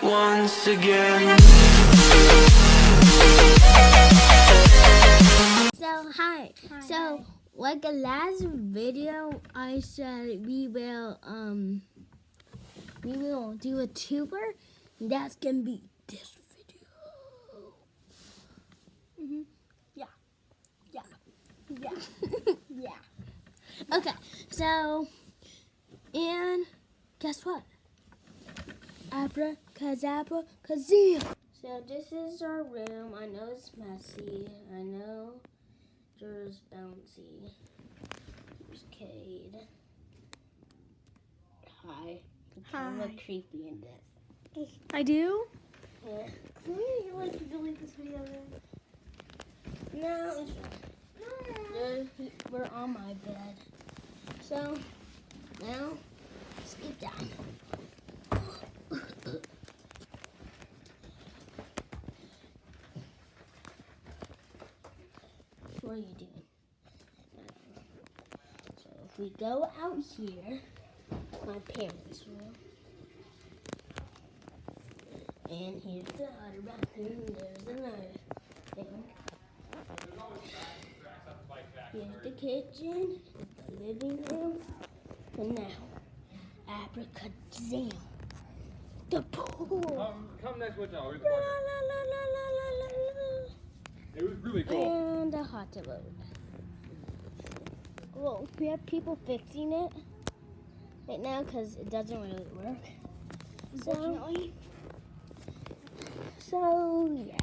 once again. So hi. So like the last video, I said we will do a tour. That's gonna be this video. Yeah. Okay. So and guess what? Abracadabra, kazam. So this is our room. I know it's messy. I know there's bouncy. There's Cade. Hi. You kind of look creepy in this. I do? Yeah. You like to delete this video then? No, it's fine. We're on my bed. So now let's get down. What are you doing? So if we go out here, my parents' room, and here's the other bathroom. There's another thing. Here's the kitchen, the living room, and now abracadabra, the pool. Come next with y'all. La, la, la, la, la, la, la. It was really cool. And a hot tub. Well, we have people fixing it right now because it doesn't really work. So yeah.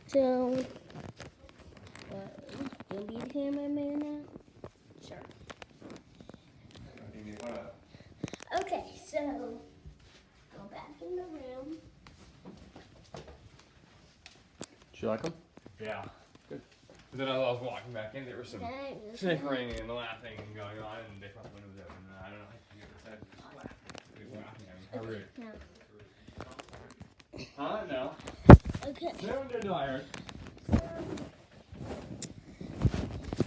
So, you'll be the cameraman now? Sure. Okay, so go back in the room. Did you like them? Yeah. Good. But then as I was walking back in, there was some Okay, snickering and laughing going on, and they thought the window was open. And I don't know. I forget what it said. They were laughing at me. How rude. No. Huh? No. Okay. No, I heard.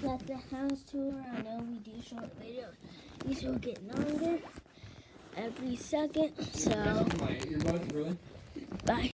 That's the house tour. I know we do short videos. These will get longer every second. So, My earbuds, really? bye.